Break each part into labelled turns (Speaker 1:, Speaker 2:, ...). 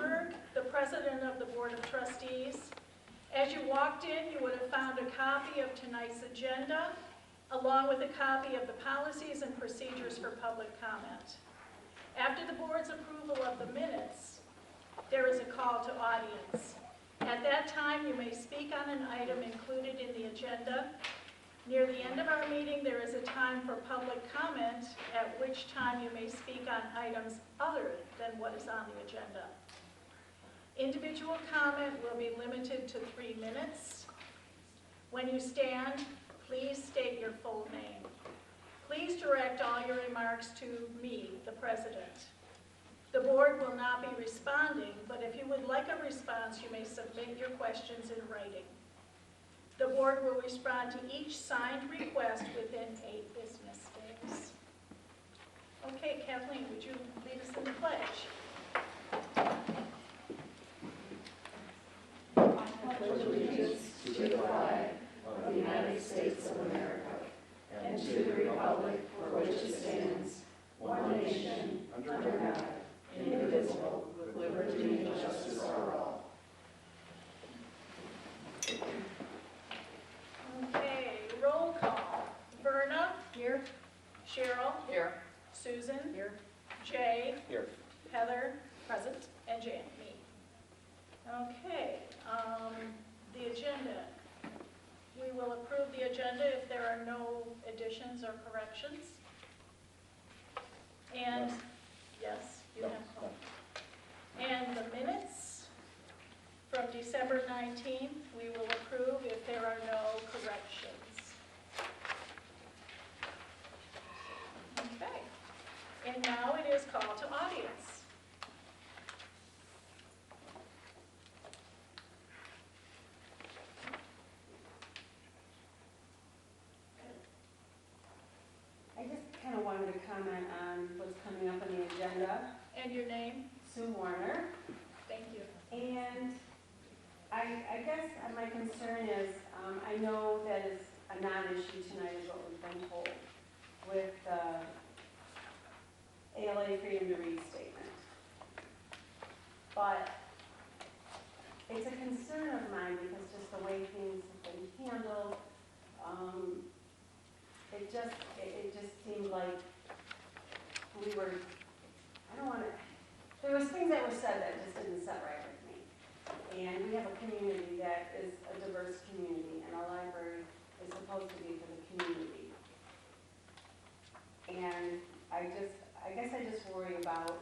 Speaker 1: Greenberg, the President of the Board of Trustees. As you walked in, you would have found a copy of tonight's agenda, along with a copy of the policies and procedures for public comment. After the board's approval of the minutes, there is a call to audience. At that time, you may speak on an item included in the agenda. Near the end of our meeting, there is a time for public comment, at which time you may speak on items other than what is on the agenda. Individual comment will be limited to 3 minutes. When you stand, please state your full name. Please direct all your remarks to me, the President. The board will not be responding, but if you would like a response, you may submit your questions in writing. The board will respond to each signed request within 8 business days. Okay, Kathleen, would you lead us in the pledge?
Speaker 2: I pledge allegiance to the flag of the United States of America and to the republic for which it stands, one nation, under God, indivisible, with liberty and justice for all.
Speaker 1: Okay, roll call. Verna? Here. Cheryl?
Speaker 3: Here.
Speaker 1: Susan?
Speaker 3: Here.
Speaker 1: Jay?
Speaker 3: Here.
Speaker 1: Heather? Present. And Jan, me. Okay, the agenda. We will approve the agenda if there are no additions or corrections. And, yes, you have called. And the minutes from December 19th, we will approve if there are no corrections. Okay. And now it is call to audience.
Speaker 4: I just kind of wanted to comment on what's coming up on the agenda.
Speaker 1: And your name?
Speaker 4: Sue Warner.
Speaker 1: Thank you.
Speaker 4: And I guess my concern is, I know that is a non-issue tonight is what we've been told with the ALA Freedom to Read statement. But it's a concern of mine because just the way things have been handled, it just seemed like we were, I don't want to, there was things that were said that just didn't set right with me. And we have a community that is a diverse community, and our library is supposed to be for the community. And I guess I just worry about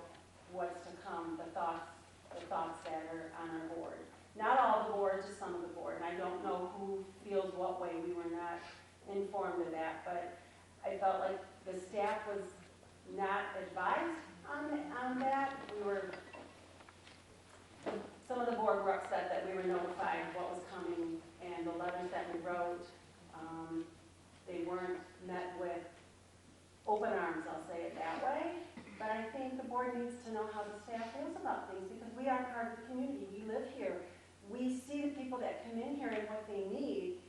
Speaker 4: what's to come, the thoughts that are on our board. Not all the board, just some of the board, and I don't know who feels what way. We were not informed of that, but I felt like the staff was not advised on that. Some of the board were upset that we were notified of what was coming, and the letters that we wrote, they weren't met with open arms, I'll say it that way. But I think the board needs to know how the staff feels about things, because we are part of the community. We live here. We see the people that come in here and what they need,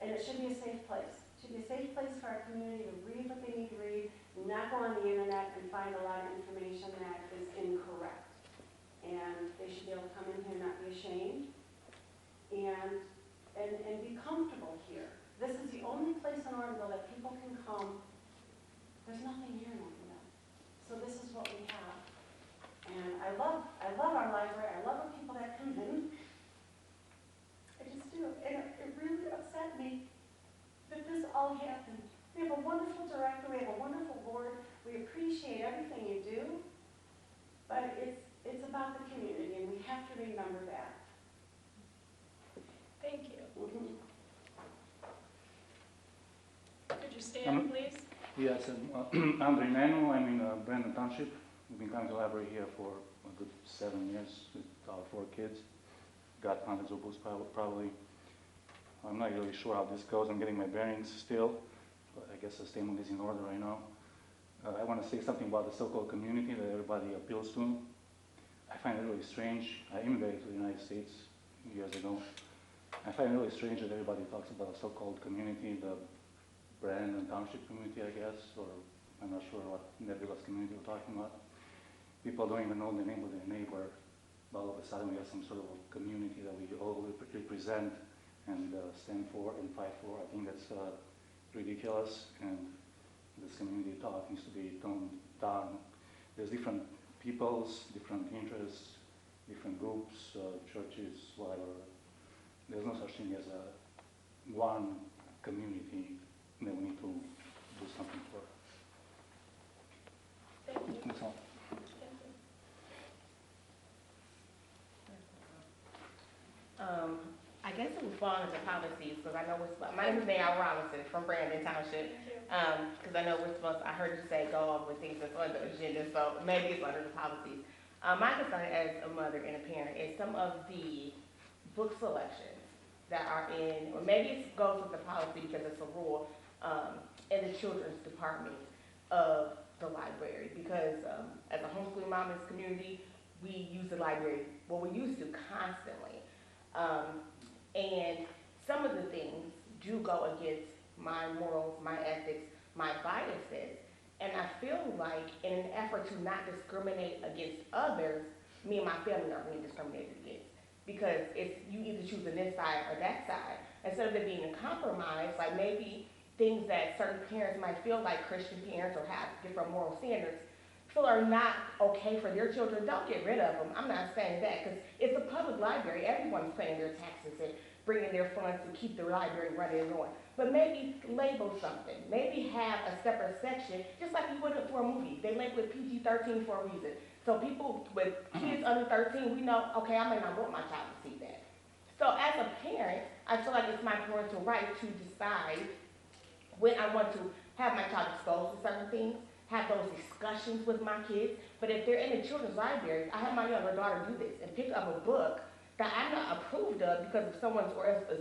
Speaker 4: and it should be a safe place. It should be a safe place for our community to read what they need to read, not go on the internet and find a lot of information that is incorrect. And they should be able to come in here and not be ashamed and be comfortable here. This is the only place in Ortonville that people can come. There's nothing here in Ortonville. So this is what we have. And I love our library. I love the people that come in. I just do. And it really upset me that this all happened. We have a wonderful director. We have a wonderful board. We appreciate everything you do. But it's about the community, and we have to remember that.
Speaker 1: Thank you. Could you stand, please?
Speaker 5: Yes, I'm Renano. I'm in Brandon Township. We've been coming to the library here for a good 7 years with our 4 kids. Got hundreds of books probably. I'm not really sure how this goes. I'm getting my bearings still, but I guess the statement is in order right now. I want to say something about the so-called community that everybody appeals to. I find it really strange. I immigrated to the United States years ago. I find it really strange that everybody talks about the so-called community, the Brandon Township community, I guess, or I'm not sure what nebulous community we're talking about. People don't even know the name of their neighbor. sudden we have some sort of a community that we all represent and stand for and fight for. I think that's ridiculous, and this community talk needs to be toned down. There's different peoples, different interests, different groups, churches, whatever. There's no such thing as one community that we need to do something for.
Speaker 1: Thank you.
Speaker 5: That's all.
Speaker 1: Thank you.
Speaker 3: I guess it would fall into policies, because I know my name is Naomi Robinson from Brandon Township.
Speaker 1: Thank you.
Speaker 3: Because I know I heard you say go over things that's on the agenda, so maybe it's under the policies. My concern as a mother and a parent is some of the book selections that are in, or maybe it goes with the policy because it's a rule, in the children's department of the library. Because as a homeschooling mom in this community, we use the library, well, we used to constantly. And some of the things do go against my morals, my ethics, my biases. And I feel like in an effort to not discriminate against others, me and my family are being discriminated against. Because it's you either choosing this side or that side. Instead of it being a compromise, like maybe things that certain parents might feel like Christian parents or have different moral standards feel are not okay for their children, don't get rid of them. I'm not saying that, because it's a public library. Everyone's paying their taxes and bringing their funds to keep the library running and going. But maybe label something. Maybe have a separate section, just like you would for a movie. They label it PG-13 for a reason. So people with kids under 13, we know, okay, I may not want my child to see that. So as a parent, I feel like it's my parental right to decide when I want to have my child exposed to certain things, have those discussions with my kids. But if they're in the children's library, I have my younger daughter do this and pick up a book that I'm not approved of because of someone's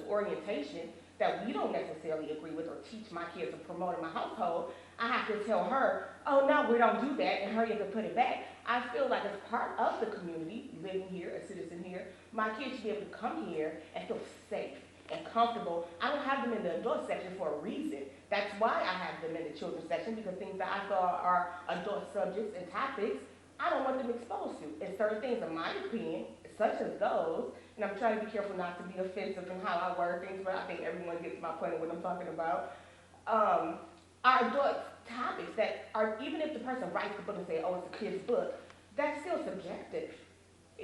Speaker 3: orientation that we don't necessarily agree with or teach my kids or promote in my household. I have to tell her, oh no, we don't do that, and hurry up and put it back. I feel like as part of the community, living here, a citizen here, my kids should be able to come here and feel safe and comfortable. I don't have them in the adult section for a reason. That's why I have them in the children's section, because things that I thought are adult subjects and topics, I don't want them exposed to. And certain things, in my opinion, such as those, and I'm trying to be careful not to be offensive in how I word things, but I think everyone gets my point of what I'm talking about, are adult topics that are, even if the person writes the book and say, oh, it's a kid's book, that's still subjective.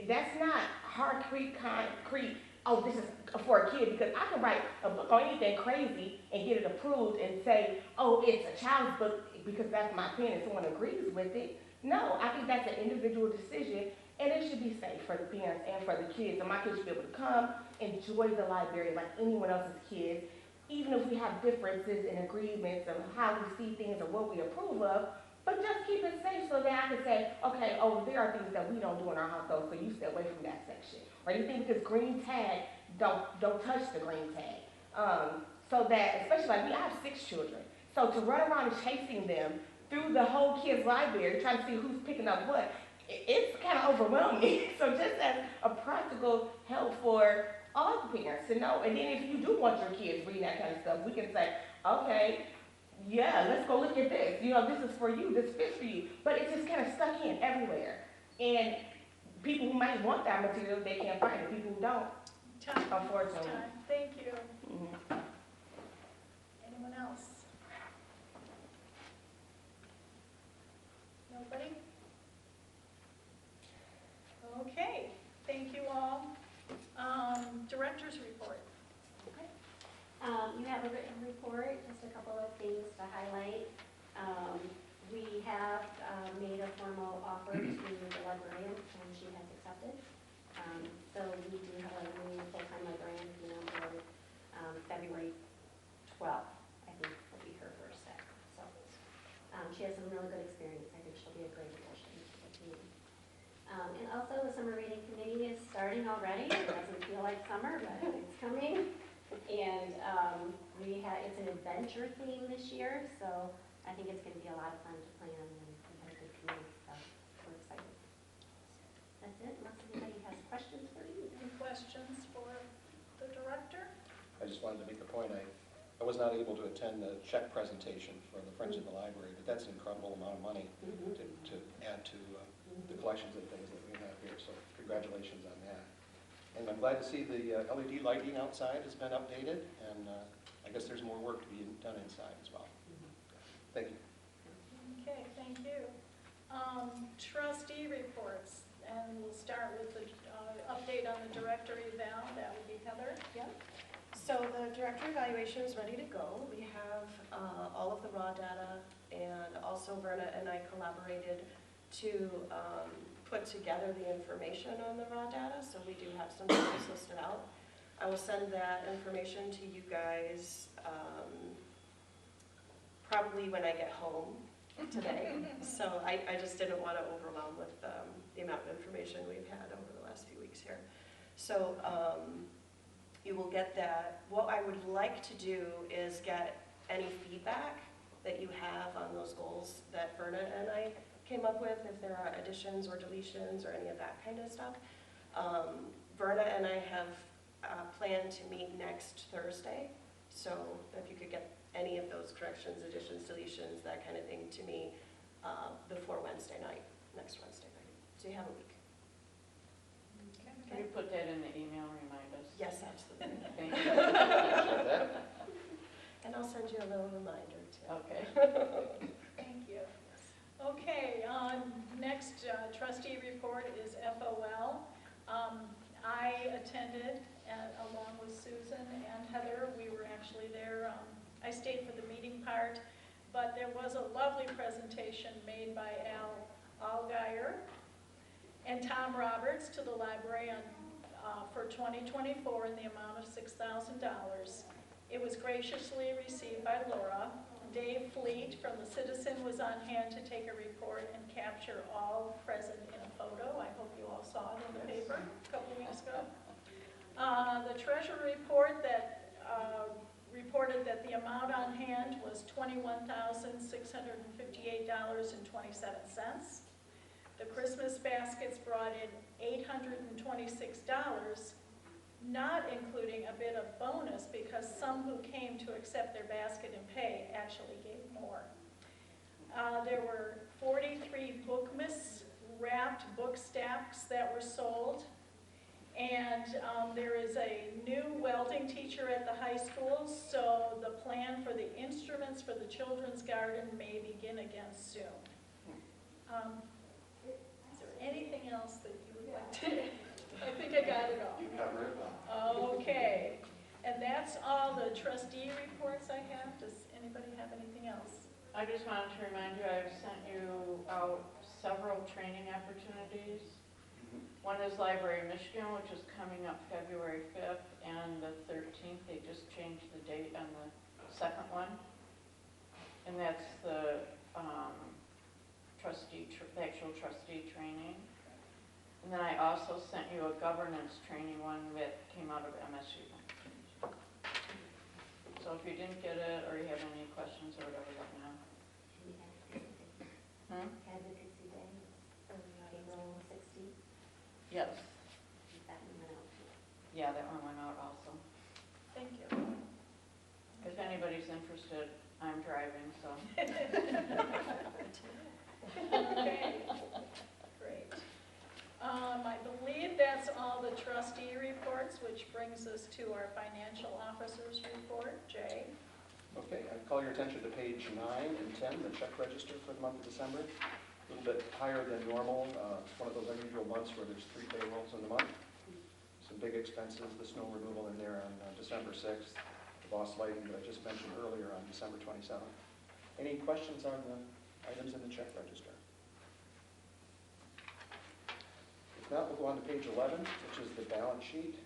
Speaker 3: That's not hard, concrete, oh, this is for a kid, because I can write a book on anything crazy and get it approved and say, oh, it's a child's book because that's my opinion, someone agrees with it. No, I think that's an individual decision, and it should be safe for the parents and for the kids. And my kids should be able to come, enjoy the library like anyone else's kids, even if we have differences and agreements on how we see things or what we approve of, but just keep it safe so that I can say, okay, oh, there are things that we don't do in our household, so you stay away from that section. Or you think this green tag, don't touch the green tag. So that, especially like me, I have 6 children. So to run around chasing them through the whole kids' library, trying to see who's picking up what, it's kind of overwhelming. So just as a practical help for all the parents to know. And then if you do want your kids reading that kind of stuff, we can say, okay, yeah, let's go look at this. You know, this is for you, this fits for you. But it's just kind of stuck in everywhere. And people who might want that material, they can't find it. People who don't,
Speaker 1: Time.
Speaker 3: unfortunately.
Speaker 1: Time. Thank you.
Speaker 3: Mhm.
Speaker 1: Anyone else? Nobody? Okay, thank you all. Director's report.
Speaker 2: You have a written report, just a couple of things to highlight. We have made a formal offer to the librarian, and she has accepted. So we do have a new full-time librarian coming on board February 12th, I think will be her first step. So she has some really good experience. I think she'll be a great addition to the team. And also the summer reading committee is starting already. It doesn't feel like summer, but it's coming. And it's an adventure theme this year, so I think it's going to be a lot of fun to plan, and we have a good community, so we're excited. That's it, unless anybody has questions for you.
Speaker 1: Any questions for the director?
Speaker 6: I just wanted to make the point, I was not able to attend the check presentation for the Friends of the Library, but that's an incredible amount of money to add to the collections and things that we have here, so congratulations on that. And I'm glad to see the LED lighting outside has been updated, and I guess there's more work to be done inside as well. Thank you.
Speaker 1: Okay, thank you. Trustee reports, and we'll start with the update on the director eval. That would be Heather.
Speaker 7: Yep. So the director evaluation is ready to go. We have all of the raw data, and also Verna and I collaborated to put together the information on the raw data, so we do have some things listed out. I will send that information to you guys probably when I get home today. So I just didn't want to overwhelm with the amount of information we've had over the last few weeks here. So you will get that. What I would like to do is get any feedback that you have on those goals that Verna and I came up with, if there are additions or deletions or any of that kind of stuff. Verna and I have planned to meet next Thursday, so if you could get any of those corrections, additions, deletions, that kind of thing to me before Wednesday night, next Wednesday night. So you have a week.
Speaker 2: Can you put that in the email, remind us?
Speaker 7: Yes, absolutely.
Speaker 2: Thank you.
Speaker 6: Appreciate that.
Speaker 7: And I'll send you a little reminder too.
Speaker 2: Okay.
Speaker 1: Thank you. Okay, next trustee report is FOL. I attended along with Susan and Heather. We were actually there. I stayed for the meeting part, but there was a lovely presentation made by Al Allgaier and Tom Roberts to the library for 2024 in the amount of $6,000. It was graciously received by Laura. Dave Fleet from the Citizen was on hand to take a report and capture all present in a photo. I hope you all saw it in the paper a couple of weeks ago. The treasurer report that reported that the amount on hand was $21,658.27. The Christmas baskets brought in $826, not including a bit of bonus because some who came to accept their basket and pay actually gave more. There were 43 Bookmas wrapped book stacks that were sold. And there is a new welding teacher at the high school, so the plan for the instruments for the children's garden may begin again soon. Is there anything else that you would like to? I think I got it all.
Speaker 6: You covered it well.
Speaker 1: Okay, and that's all the trustee reports I have. Does anybody have anything else?
Speaker 2: I just wanted to remind you, I've sent you out several training opportunities. One is Library Michigan, which is coming up February 5th and the 13th. They just changed the date on the second one. And that's the actual trustee training. And then I also sent you a governance training one that came out of MSU. So if you didn't get it or you have any questions or whatever, let me know.
Speaker 8: Advocacy Day, April 16th.
Speaker 2: Yes.
Speaker 8: That one went out.
Speaker 2: Yeah, that one went out also.
Speaker 1: Thank you.
Speaker 2: If anybody's interested, I'm driving, so.
Speaker 1: Okay, great. I believe that's all the trustee reports, which brings us to our financial officer's report. Jay?
Speaker 6: Okay, I call your attention to page 9 and 10, the check register for the month of December. A little bit higher than normal. It's one of those unusual months where there's 3 payrolls in the month. Some big expenses, the snow removal in there on December 6th, the boss lighting that I just mentioned earlier on December 27th. Any questions on the items in the check register? If not, we'll go on to page 11, which is the balance sheet.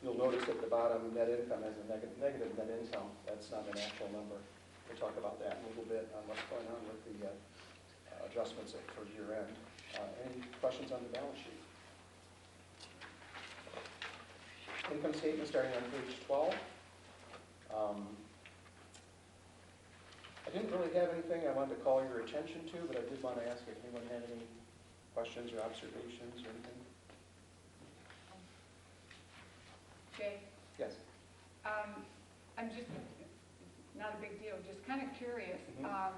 Speaker 6: You'll notice at the bottom, net income has a negative net income. That's not an actual number. We'll talk about that in a little bit on what's going on with the adjustments for year end. Any questions on the balance sheet? Income statement starting on page 12. I didn't really have anything I wanted to call your attention to, but I did want to ask if anyone had any questions or observations or anything.
Speaker 9: Jay,
Speaker 6: Yes.
Speaker 9: I'm just, not a big deal, just kind of curious.
Speaker 6: Mhm.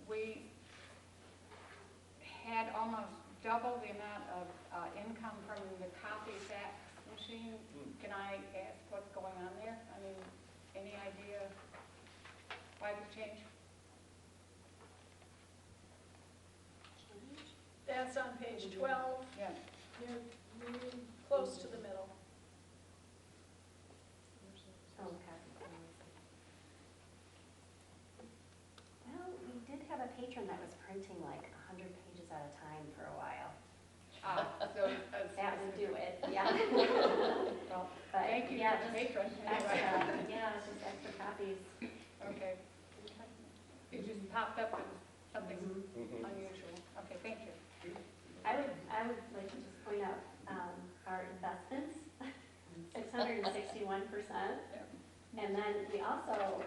Speaker 9: We had almost double the amount of income from the copy fax machine. Can I ask what's going on there? I mean, any idea why the change?
Speaker 1: That's on page 12.
Speaker 9: Yeah.
Speaker 1: You're close to the middle.
Speaker 8: Oh, okay. Well, we did have a patron that was printing like 100 pages at a time for a while.
Speaker 9: So,
Speaker 8: That would do it, yeah.
Speaker 9: well,
Speaker 8: But,
Speaker 9: thank you
Speaker 8: yeah,
Speaker 9: for the
Speaker 8: just
Speaker 9: patron.
Speaker 8: extra,
Speaker 9: Anyway.
Speaker 8: yeah, just extra copies.
Speaker 9: Okay. It just popped up as something
Speaker 6: Mhm.
Speaker 9: unusual. Okay, thank you.
Speaker 8: I would like to just point out, our investments, 661%. And then we also,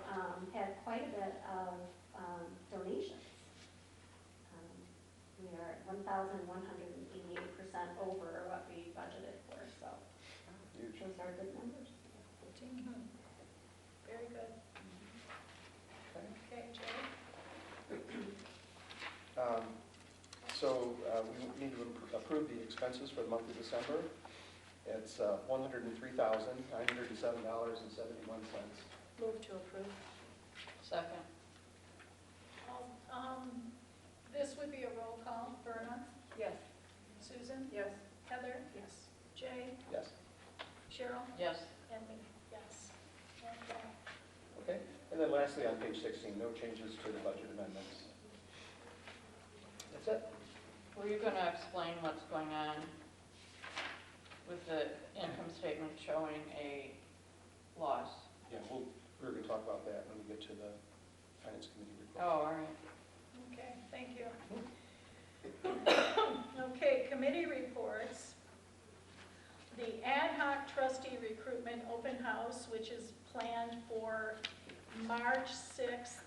Speaker 8: had quite a bit of, donations. We are 1,188% over what we budgeted for, so
Speaker 6: Huge.
Speaker 8: those are good numbers.
Speaker 1: Very good. Okay, Jay?
Speaker 6: So we need to approve the expenses for the month of December. It's $103,907.71.
Speaker 7: Move to approve.
Speaker 2: Second.
Speaker 1: This would be a roll call. Verna?
Speaker 9: Yes.
Speaker 1: Susan?
Speaker 7: Yes.
Speaker 1: Heather?
Speaker 7: Yes.
Speaker 1: Jay?
Speaker 6: Yes.
Speaker 1: Cheryl?
Speaker 2: Yes.
Speaker 1: And me, yes. Okay.
Speaker 6: Okay. And then lastly, on page 16, no changes to the budget amendments. That's it.
Speaker 2: Were you going to explain what's going on with the income statement showing a loss?
Speaker 6: Yeah, we're going to talk about that when we get to the Finance Committee report.
Speaker 2: Oh, all right.
Speaker 1: Okay, thank you. Okay, committee reports. The ad hoc trustee recruitment open house, which is planned for March 6th.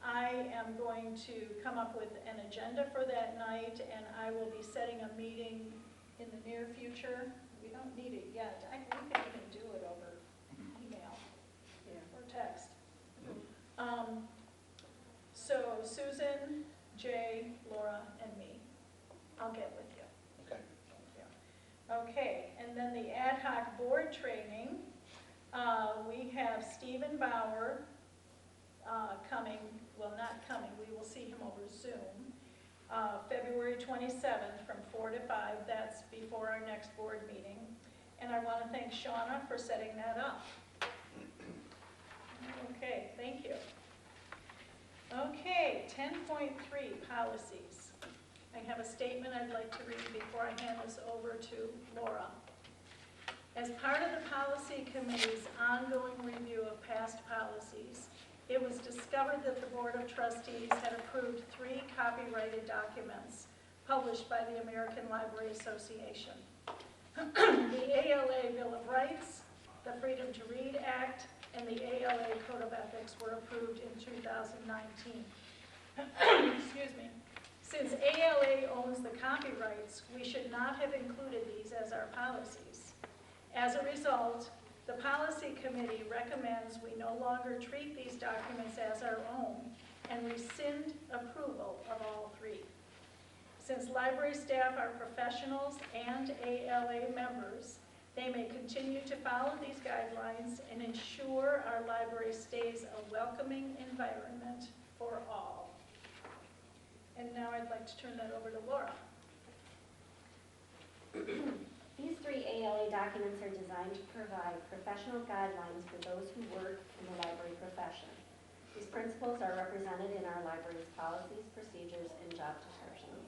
Speaker 1: I am going to come up with an agenda for that night, and I will be setting a meeting in the near future. We don't need it yet. We can even do it over email or text. So Susan, Jay, Laura, and me. I'll get with you.
Speaker 6: Okay.
Speaker 1: Okay, and then the ad hoc board training, we have Stephen Bauer coming, well, not coming, we will see him over Zoom, February 27th from 4 to 5. That's before our next board meeting. And I want to thank Shauna for setting that up. Okay, thank you. Okay, 10.3, policies. I have a statement I'd like to read before I hand this over to Laura. As part of the Policy Committee's ongoing review of past policies, it was discovered that the Board of Trustees had approved 3 copyrighted documents published by the American Library Association. The ALA Bill of Rights, the Freedom to Read Act, and the ALA Code of Ethics were approved in 2019. Excuse me. Since ALA owns the copyrights, we should not have included these as our policies. As a result, the Policy Committee recommends we no longer treat these documents as our own and rescind approval of all 3. Since library staff are professionals and ALA members, they may continue to follow these guidelines and ensure our library stays a welcoming environment for all. And now I'd like to turn that over to Laura.
Speaker 8: These 3 ALA documents are designed to provide professional guidelines for those who work in the library profession. These principles are represented in our library's policies, procedures, and job descriptions.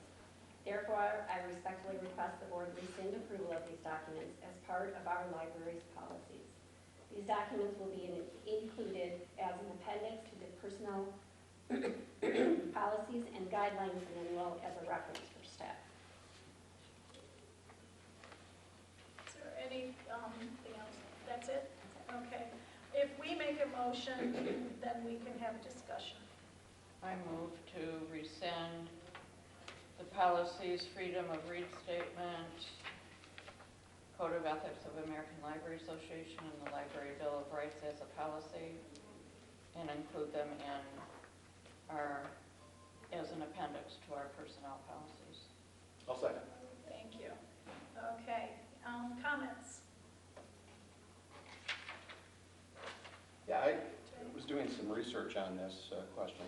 Speaker 8: Therefore, I respectfully request the board rescind approval of these documents as part of our library's policies. These documents will be included as an appendix to the personnel policies and guidelines manual as a reference for staff.
Speaker 1: Is there anything else? That's it? Okay. If we make a motion, then we can have a discussion.
Speaker 2: I move to rescind the policies, freedom of read statement, Code of Ethics of American Library Association, and the Library Bill of Rights as a policy, and include them in as an appendix to our personnel policies.
Speaker 6: research on this question.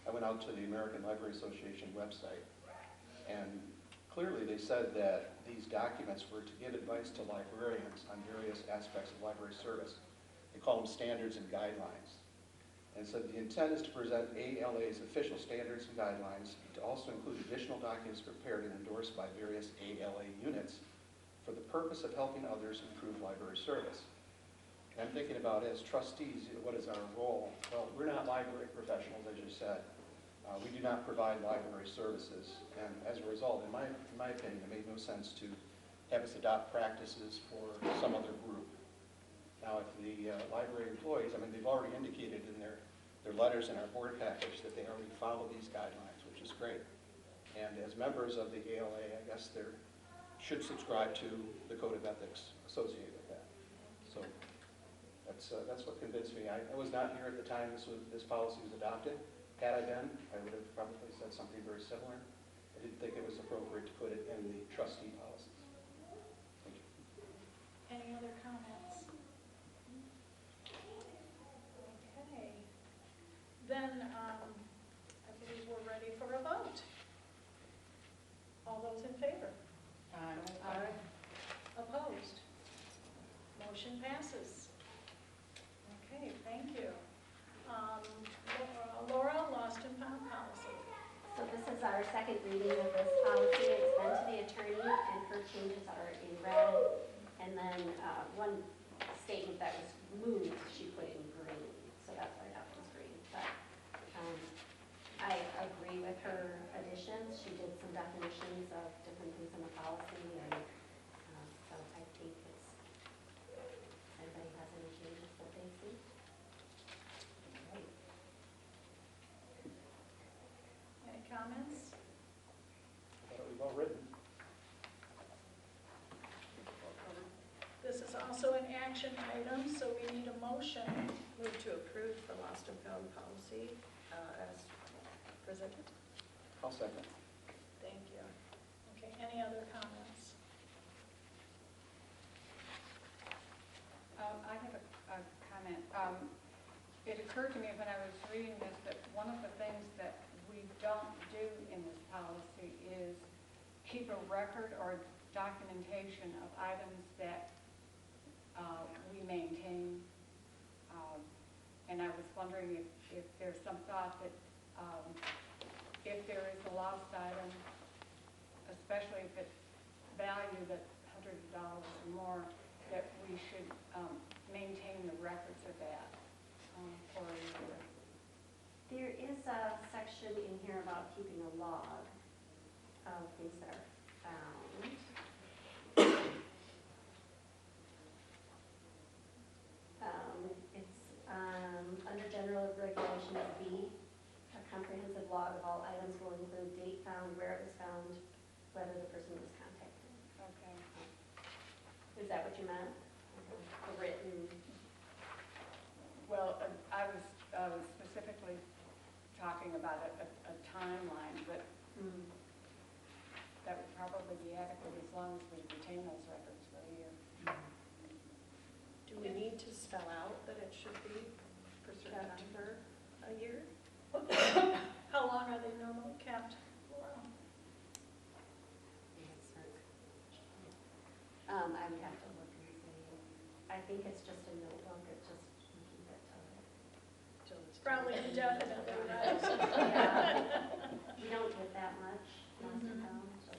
Speaker 6: I went out to the American Library Association website, and clearly they said that these documents were to give advice to librarians on various aspects of library service. They call them standards and guidelines. And so the intent is to present ALA's official standards and guidelines, to also include additional documents prepared and endorsed by various ALA units for the purpose of helping others improve library service. And I'm thinking about, as trustees, what is our role? Well, we're not library professionals, as you said. We do not provide library services. And as a result, in my opinion, it made no sense to have us adopt practices for some other group. Now, if the library employees, I mean, they've already indicated in their letters in our board package that they already follow these guidelines, which is great. And as members of the ALA, I guess they should subscribe to the code of ethics associated with that. So that's what convinced me. I was not here at the time this policy was adopted. Had I been, I would have probably said something very similar. I didn't think it was appropriate to put it in the trustee policies. Thank you.
Speaker 1: Any other comments? Okay. Then I believe we're ready for a vote. All those in favor?
Speaker 9: Aye.
Speaker 1: Opposed? Motion passes. Okay, thank you. Laura, lost and found policy.
Speaker 8: So this is our second reading of this policy. It's been to the attorney, and her changes are in red. And then one statement that was moved, she put in green. So that's why that one's green. But I agree with her additions. She did some definitions of different things in the policy, and so I think it's, anybody has any changes that they see? Great.
Speaker 1: Any comments?
Speaker 6: I thought it was well written.
Speaker 1: This is also an action item, so we need a motion.
Speaker 7: Move to approve the lost and found policy as presented.
Speaker 6: I'll second.
Speaker 1: Thank you. Okay, any other comments?
Speaker 9: I have a comment. It occurred to me when I was reading this that one of the things that we don't do in this policy is keep a record or documentation of items that we maintain. And I was wondering if there's some thought that if there is a lost item, especially if it's valued at hundreds of dollars or more, that we should maintain the records of that for a year.
Speaker 8: There is a section in here about keeping a log of things that are found. It's under general regulations B, a comprehensive log of all items will include date found, where it was found, whether the person was contacted.
Speaker 9: Okay.
Speaker 8: Is that what you meant? The written?
Speaker 9: Well, I was specifically talking about a timeline, but that would probably be adequate as long as we retain those records for a year.
Speaker 7: Do we need to spell out that it should be preserved for a year?
Speaker 1: How long are they normally kept, Laura?
Speaker 8: I would have to look and see. I think it's just a notebook, it just, you keep it till
Speaker 1: It's probably indefinitely, right?
Speaker 8: Yeah. We don't get that much lost and found, so,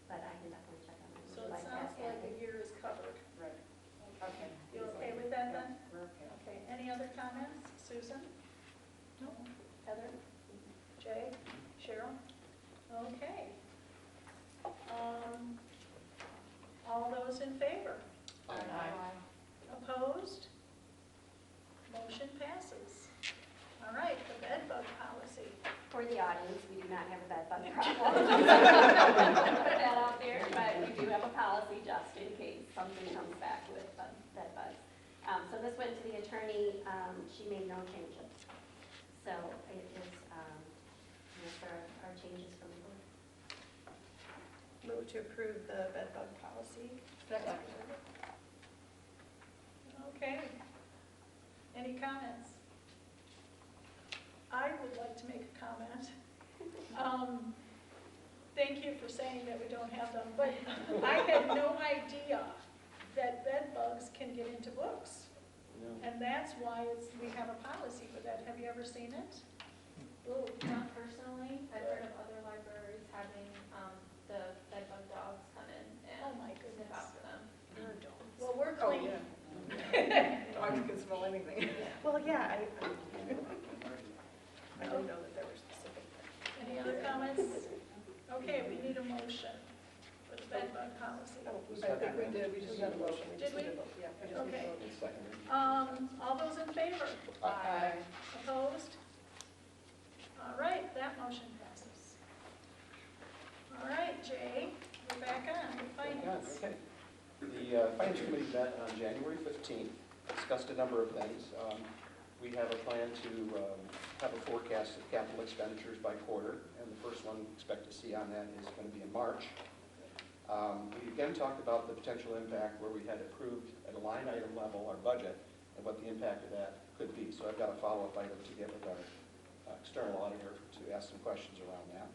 Speaker 8: but I can definitely check on it.
Speaker 1: So it sounds like a year is covered.
Speaker 9: Right. Okay.
Speaker 1: You okay with that then?
Speaker 9: We're okay.
Speaker 1: Okay, any other comments? Susan? No. Heather? Jay? Cheryl? Okay. All those in favor? Opposed? Motion passes. All right, the bed bug policy.
Speaker 8: For the audience, we do not have a bed bug problem. Put that out there, but we do have a policy just in case something comes back with bed bugs. So this went to the attorney, she made no changes. So it is, there are changes from the board.
Speaker 7: Move to approve the bed bug policy.
Speaker 9: Second.
Speaker 1: Okay. Any comments? I would like to make a comment. Thank you for saying that we don't have them, but I had no idea that bed bugs can get into books. And that's why we have a policy for that. Have you ever seen it? Ooh,
Speaker 2: Not personally, I've heard of other libraries having the bedbug dogs come in
Speaker 1: oh
Speaker 2: and
Speaker 1: my
Speaker 2: sniff
Speaker 1: goodness.
Speaker 2: after them.
Speaker 1: Well, we're
Speaker 7: Oh,
Speaker 1: clean.
Speaker 7: Dogs can smell anything. Well, yeah, I didn't know that there were specific.
Speaker 1: Any other comments? Okay, we need a motion for the bed bug policy.
Speaker 7: I think we did, we just had a motion.
Speaker 1: Did we?
Speaker 7: Yeah, we just
Speaker 1: Okay.
Speaker 7: voted.
Speaker 6: It's seconded.
Speaker 1: All those in favor?
Speaker 7: Aye.
Speaker 1: Opposed? All right, that motion passes. All right, Jay, we're back on with finance.
Speaker 6: Okay. The Finance Committee met on January 15th, discussed a number of things. We have a plan to have a forecast of capital expenditures by quarter, and the first one we expect to see on that is going to be in March. We again talked about the potential impact where we had approved at a line item level our budget and what the impact of that could be. So I've got a follow-up item to get with our external auditor to ask some questions around that.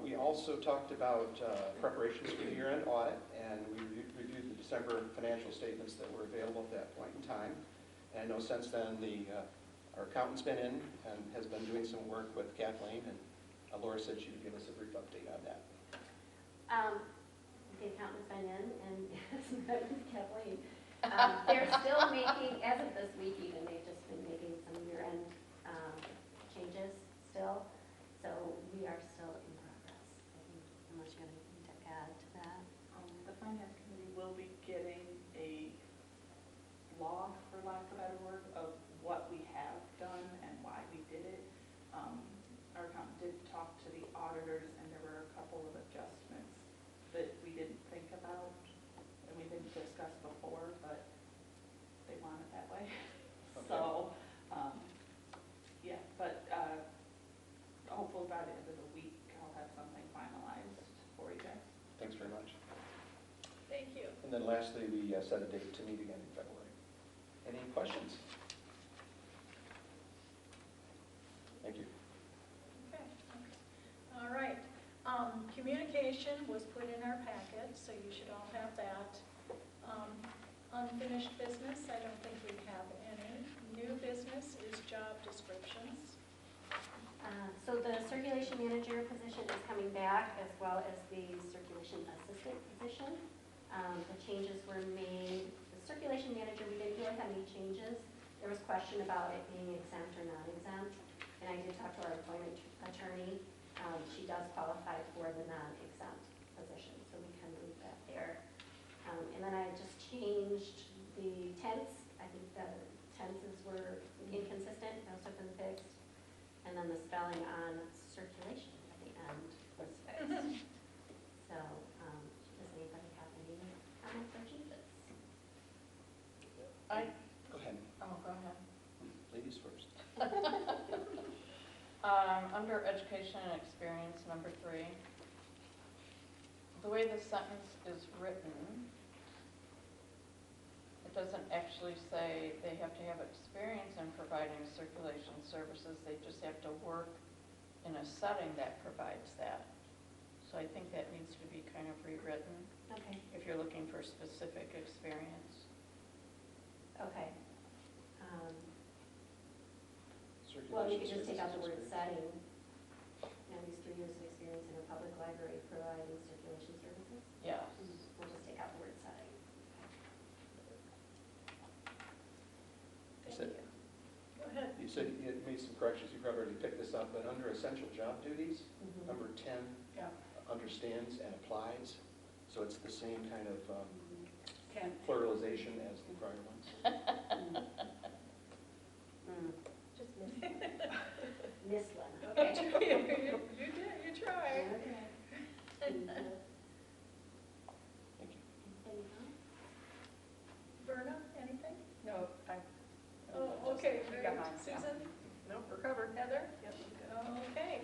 Speaker 6: We also talked about preparations for the year-end audit, and we reviewed the December financial statements that were available at that point in time. And I know since then our accountant's been in and has been doing some work with Kathleen, and Laura said she would give us a brief update on that.
Speaker 8: The accountant's been in, and yes, that was Kathleen. They're still making, as of this week even, they've just been making some year-end changes still. So we are still in progress. I think, unless you have anything to add to that.
Speaker 10: The Finance Committee will be getting a log, for lack of a better word, of what we have done and why we did it. Our accountant did talk to the auditors, and there were a couple of adjustments that we didn't think about and we didn't discuss before, but they want it that way.
Speaker 6: Okay.
Speaker 10: So, yeah, but hopefully by the end of the week, I'll have something finalized for you guys.
Speaker 6: Thanks very much.
Speaker 1: Thank you.
Speaker 6: And then lastly, we set a date to meet again in February. Any questions? Thank you.
Speaker 1: Okay. All right. Communication was put in our packet, so you should all have that. Unfinished business, I don't think we have any. New business is job descriptions.
Speaker 8: So the circulation manager position is coming back, as well as the circulation assistant position. The changes were made. The circulation manager, we didn't really have any changes. There was question about it being exempt or non-exempt, and I did talk to our employment attorney. She does qualify for the non-exempt position, so we can leave that there. And then I just changed the tense. I think the tenses were inconsistent. Those have been fixed. And then the spelling on circulation at the end was fixed. So, does anybody have any comments or changes?
Speaker 6: Go ahead.
Speaker 10: Oh, go ahead.
Speaker 6: Ladies first.
Speaker 10: Under education and experience, number 3, the way the sentence is written, it doesn't actually say they have to have experience in providing circulation services. They just have to work in a setting that provides that. So I think that needs to be kind of rewritten
Speaker 8: Okay.
Speaker 10: if you're looking for specific experience.
Speaker 8: Okay. Well, you could just take out the word
Speaker 6: Circulation
Speaker 8: setting. At least 3 years of experience in a public library providing circulation services.
Speaker 10: Yeah.
Speaker 8: We'll just take out the word setting.
Speaker 1: Thank you. Go ahead.
Speaker 6: You said you had made some corrections. You probably already picked this up, but under essential job duties, number 10
Speaker 10: Yeah.
Speaker 6: understands and applies. So it's the same kind of
Speaker 10: Can.
Speaker 6: pluralization as the prior ones.
Speaker 8: Just miss one.
Speaker 1: Okay.
Speaker 8: Okay.
Speaker 1: You did, you tried.
Speaker 8: Okay.
Speaker 6: Thank you.
Speaker 8: Any comments?
Speaker 1: Verna, anything?
Speaker 10: No, I.
Speaker 1: Oh, okay.
Speaker 10: You got mine.
Speaker 1: Susan?
Speaker 7: Nope, we're covered.
Speaker 1: Heather?
Speaker 10: Yep.
Speaker 1: Okay.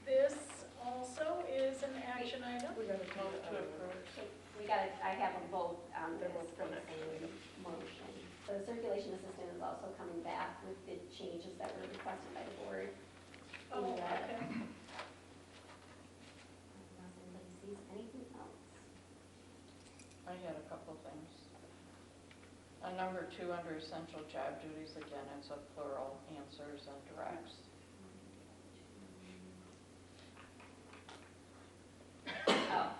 Speaker 1: This also is an action item.
Speaker 7: We got a vote to approve.
Speaker 8: We got it, I have them both on
Speaker 7: They're
Speaker 8: this
Speaker 7: both
Speaker 8: for the
Speaker 7: one action
Speaker 8: same
Speaker 7: item.
Speaker 8: motion. So the circulation assistant is also coming back with the changes that were requested by the board.
Speaker 1: Oh,
Speaker 8: And,
Speaker 1: okay.
Speaker 8: unless anybody sees anything else.
Speaker 2: I had a couple things. On number 2, under essential job duties, again, it's a plural, answers and directs.
Speaker 8: Oh.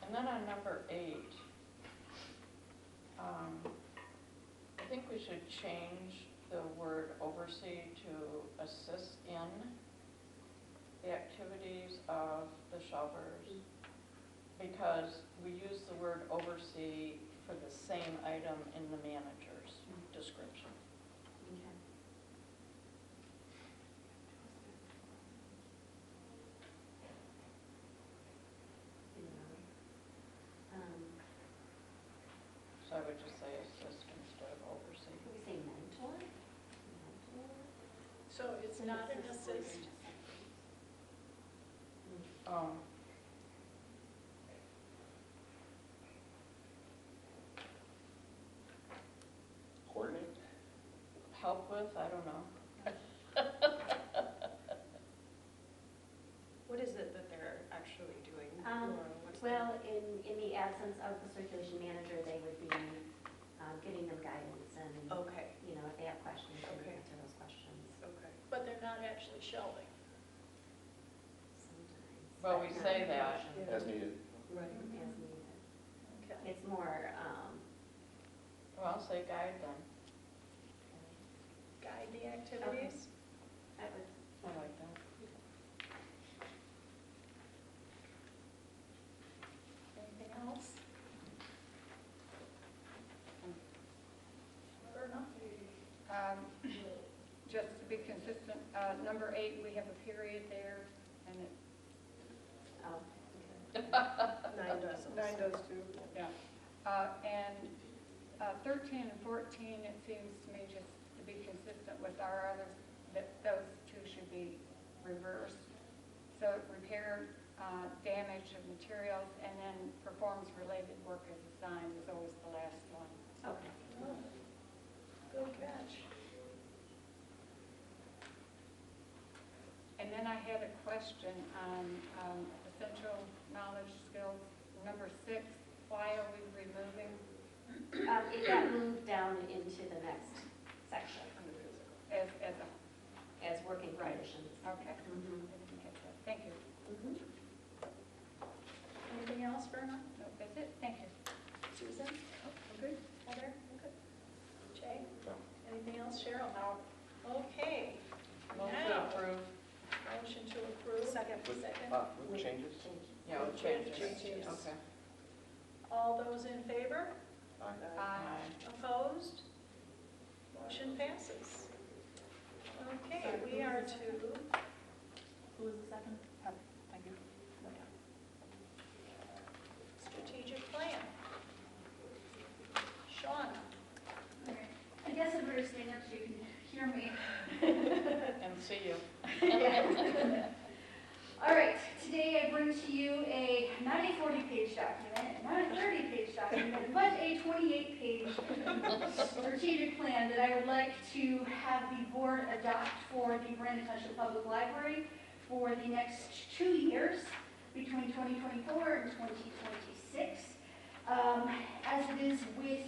Speaker 2: And then on number 8, I think we should change the word oversee to assist in the activities of the shelters, because we use the word oversee for the same item in the manager's description.
Speaker 8: Okay.
Speaker 2: So I would just say assist instead of oversee.
Speaker 8: Can we say mentor? Mentor?
Speaker 1: So it's not an assist?
Speaker 6: Coordinate?
Speaker 2: Help with, I don't know.
Speaker 7: What is it that they're actually doing? Or what's the-
Speaker 8: Well, in the absence of the circulation manager, they would be giving them guidance and,
Speaker 7: Okay,
Speaker 8: you know, if they have questions, they would
Speaker 7: Okay.
Speaker 8: answer those questions
Speaker 7: okay.
Speaker 1: But they're not actually shelving.
Speaker 8: sometimes.
Speaker 2: Well, we
Speaker 8: but not
Speaker 2: say
Speaker 8: in
Speaker 2: that.
Speaker 8: motion,
Speaker 6: As needed.
Speaker 7: Right.
Speaker 8: As needed.
Speaker 1: Okay.
Speaker 8: It's more,
Speaker 2: Well, say guide then.
Speaker 1: Guide the activities?
Speaker 8: that would,
Speaker 2: I like that.
Speaker 1: Anything else? Verna?
Speaker 9: Just to be consistent, number 8, we have a period there, and it,
Speaker 8: oh,
Speaker 7: Nine does.
Speaker 9: Nine does too. Yeah. And 13 and 14, it seems to me just to be consistent with our others, that those two should be reversed. So repair, damage of materials, and then performs related work as assigned is always the last one.
Speaker 8: okay.
Speaker 1: Good catch.
Speaker 9: And then I had a question on essential knowledge skills. Number 6, why are we removing?
Speaker 8: It got moved down into the next section
Speaker 9: As
Speaker 8: as working
Speaker 9: Right.
Speaker 8: conditions.
Speaker 9: okay.
Speaker 8: Mhm.
Speaker 9: I didn't catch that. Thank you.
Speaker 8: Mhm.
Speaker 1: Anything else, Verna?
Speaker 9: No, that's it. Thank you.
Speaker 1: Susan? Oh, good. Heather? Good. Jay?
Speaker 6: No.
Speaker 1: Anything else? Cheryl? No. Okay.
Speaker 2: Motion
Speaker 1: Now,
Speaker 2: to approve.
Speaker 1: motion to approve.
Speaker 7: Second.
Speaker 1: Second.
Speaker 6: With changes?
Speaker 2: Yeah, with
Speaker 1: Changes.
Speaker 2: changes. Okay.
Speaker 1: All those in favor?
Speaker 9: Aye.
Speaker 1: Opposed? Motion passes. Okay, we are to
Speaker 10: Who was the second? Thank you.
Speaker 1: strategic plan. Shauna?
Speaker 11: I guess I better stand up so you can hear me.
Speaker 2: And see you.
Speaker 11: All right, today I bring to you not a 40-page document, not a 30-page document, but a 28-page strategic plan that I would like to have the board adopt for the Brandon Township Public Library for the next 2 years, between 2024 and 2026. As it is with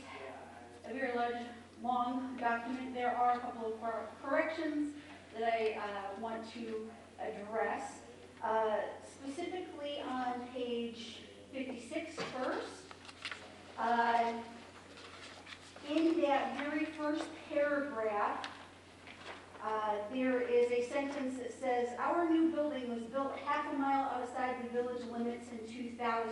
Speaker 11: a very large, long document, there are a couple of corrections that I want to address. Specifically on page 56 first, in that very first paragraph, there is a sentence that says, "Our new building was built half a mile outside the village limits in 2000.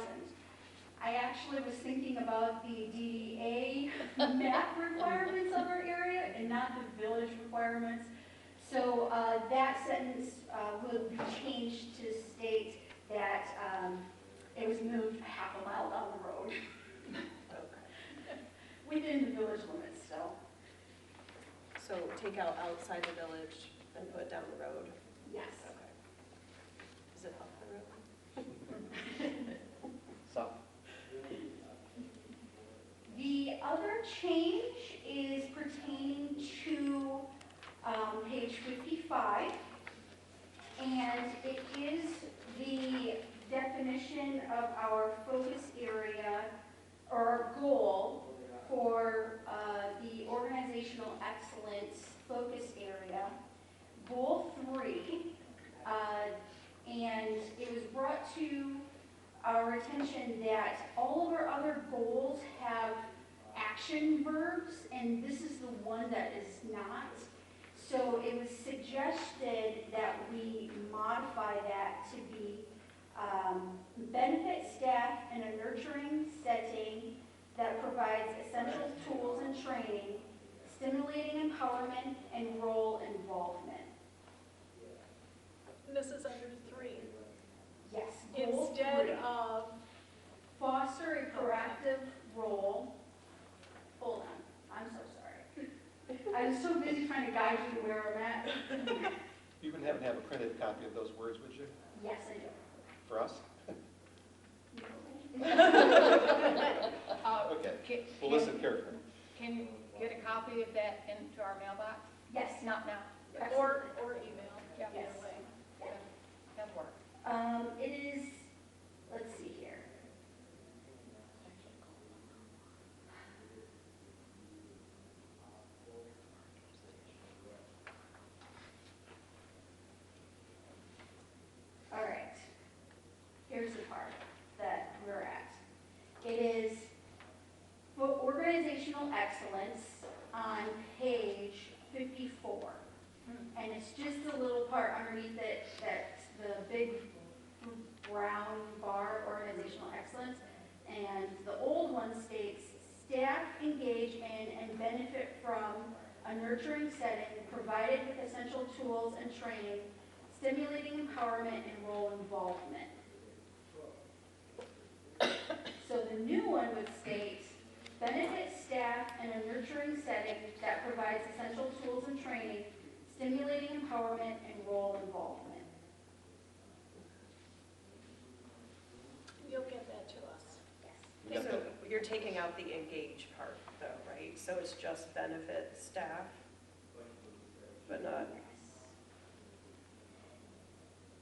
Speaker 11: I actually was thinking about the DDA map requirements of our area and not the village requirements. So that sentence will be changed to state that it was moved half a mile down the road. Within the village limits still.
Speaker 7: So take out outside the village and put down the road.
Speaker 11: Yes.
Speaker 7: Okay. Is it up the road?
Speaker 6: So,
Speaker 11: The other change of our focus area, or our goal for the organizational excellence focus area, goal 3, and it was brought to our attention that all of our other goals have action verbs, and this is the one that is not. So it was suggested that we modify that to be benefit staff in a nurturing setting that provides essential tools and training, stimulating empowerment and role involvement.
Speaker 1: This is under 3.
Speaker 11: Yes, goal
Speaker 1: Instead
Speaker 11: 3.
Speaker 1: of,
Speaker 11: Foster a proactive role. Hold on, I'm so sorry. I was so busy trying to guide you to where I'm at.
Speaker 6: You wouldn't happen to have a printed copy of those words, would you,
Speaker 11: Yes, I do.
Speaker 6: for us? Okay,
Speaker 9: Can,
Speaker 6: we'll listen carefully.
Speaker 9: can you get a copy of that into our mailbox?
Speaker 11: Yes.
Speaker 9: Not now.
Speaker 1: or email,
Speaker 9: Yeah.
Speaker 1: either
Speaker 11: Yes.
Speaker 1: way.
Speaker 9: That'll work.
Speaker 11: It is, let's see here. All right, here's the part that we're at. It is for organizational excellence on page 54. And it's just a little part underneath it, that's the big brown bar, organizational excellence. And the old one states, staff engage in and benefit from a nurturing setting provided with essential tools and training, stimulating empowerment and role involvement. So the new one would state, benefit staff in a nurturing setting that provides essential tools and training, stimulating empowerment and role involvement.
Speaker 1: You'll get that to us.
Speaker 6: We got
Speaker 7: So
Speaker 6: that.
Speaker 7: you're taking out the engage part though, right? So it's just benefit staff, but not,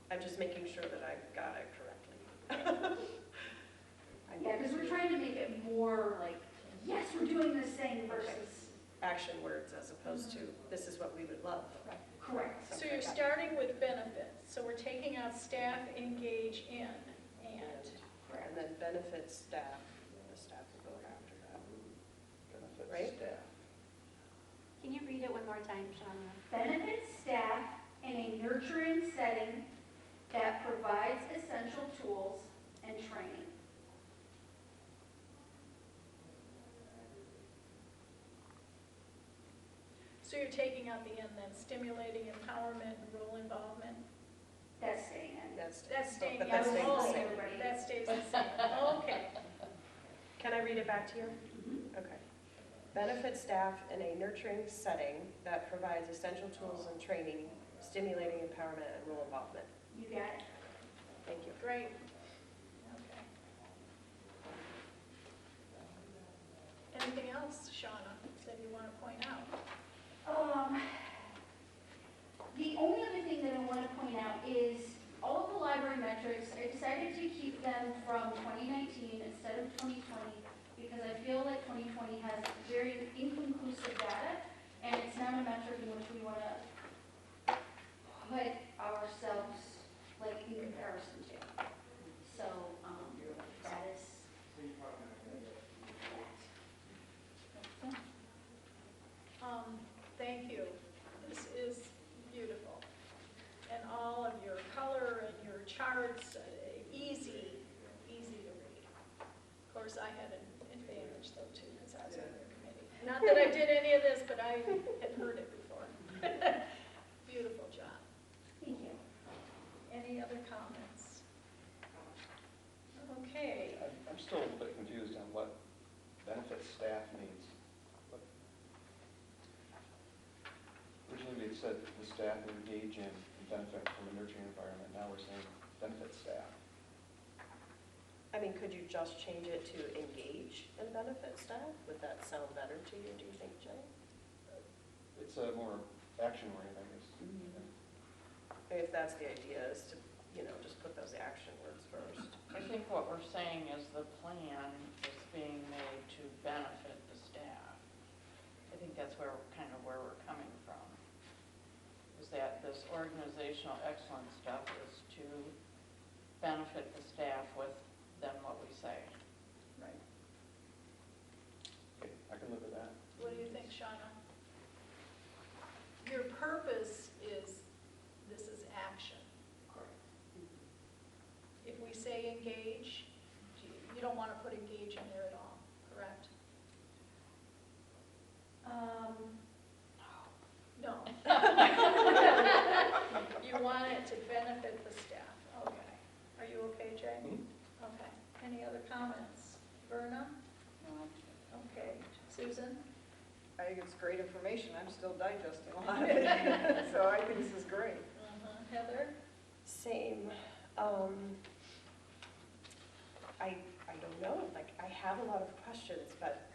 Speaker 7: I'm just making sure that I got it correctly.
Speaker 11: Yeah, because we're trying to make it more like, yes, we're doing this thing versus,
Speaker 7: Action words as opposed to, this is what we would love.
Speaker 11: correct.
Speaker 1: So you're starting with benefits, so we're taking out staff engage in, and
Speaker 7: And then benefit staff, the staff will go after that.
Speaker 6: Benefit
Speaker 7: Right?
Speaker 6: staff.
Speaker 8: Can you read it one more time, Shauna?
Speaker 11: Benefit staff in a nurturing setting that provides essential tools and training.
Speaker 1: so you're taking out the in, then stimulating empowerment and role involvement.
Speaker 11: That's staying in.
Speaker 1: That's staying,
Speaker 7: but
Speaker 1: yes,
Speaker 7: that's staying the
Speaker 1: oh,
Speaker 7: same.
Speaker 1: that stays the same, okay.
Speaker 7: Can I read it back to you? Okay. Benefit staff in a nurturing setting that provides essential tools and training, stimulating empowerment and role involvement.
Speaker 11: You got it.
Speaker 7: Thank you.
Speaker 1: Great. Okay. Anything else, Shauna, that you want to point out?
Speaker 11: The only other thing that I want to point out is all of the library metrics, I decided to keep them from 2019 instead of 2020 because I feel like 2020 has very inconclusive data and it's not a metric in which we want to put ourselves like in comparison to. So that is that.
Speaker 1: Thank you. This is beautiful. And all of your color and your charts, easy to read. Of course, I had an advantage though too, because I was on your committee. Not that I did any of this, but I had heard it before. Beautiful job.
Speaker 11: Thank you.
Speaker 1: Any other comments? Okay.
Speaker 6: I'm still a little bit confused on what benefit staff means. Originally, we said the staff engage in and benefit from a nurturing environment. Now we're saying benefit staff.
Speaker 7: I mean, could you just change it to engage and benefit staff? Would that sound better to you, do you think, Jenny?
Speaker 6: It's a more action-oriented, I guess.
Speaker 7: If that's the idea, is to, just put those action words first.
Speaker 9: Is
Speaker 2: think what we're saying is the plan is being made to benefit the staff. I think that's where, kind of where we're coming from. Is that this organizational excellence stuff is to benefit the staff with then what we say.
Speaker 1: Right.
Speaker 6: Okay, I can live with that.
Speaker 1: What do you think, Shauna? Your purpose is, this is action. If we say engage, you don't want to put engage in there at all, correct? No. You want it to benefit the staff, okay. Are you okay, Jay? Okay. Any other comments? Verna? Okay. Susan?
Speaker 12: I think it's great information. I'm still digesting a lot of it. So I think this is great.
Speaker 1: Heather?
Speaker 7: Same. I don't know, like, I have a lot of questions, but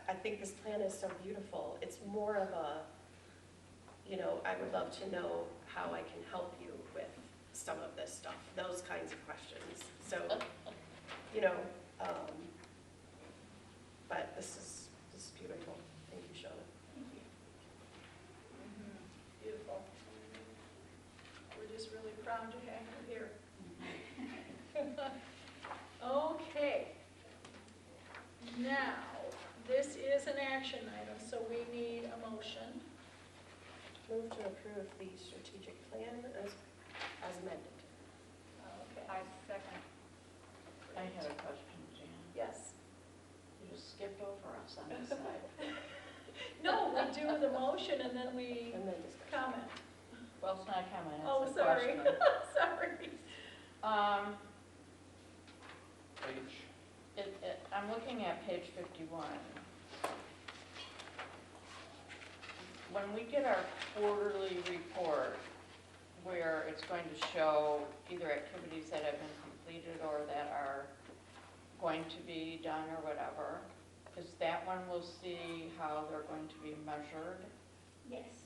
Speaker 7: I think this plan is so beautiful. It's more of a, you know, I would love to know how I can help you with some of this stuff, those kinds of questions. So, you know, but this is beautiful. Thank you, Shauna.
Speaker 1: Thank you. Beautiful. We're just really proud to have you here. Okay. Now, this is an action item, so we need a motion.
Speaker 7: Move to approve the strategic plan as amended.
Speaker 1: Okay.
Speaker 9: I second.
Speaker 2: I had a question, Jan.
Speaker 1: Yes.
Speaker 2: You just skipped over us on this side.
Speaker 1: No, we do the motion and then we
Speaker 7: And then discussion.
Speaker 1: comment.
Speaker 2: Well, it's not a comment,
Speaker 1: Oh,
Speaker 2: it's a
Speaker 1: sorry.
Speaker 2: question.
Speaker 1: Sorry.
Speaker 2: I'm looking at page 51. When we get our quarterly report, where it's going to show either activities that have been completed or that are going to be done or whatever, is that when we'll see how they're going to be measured?
Speaker 11: Yes.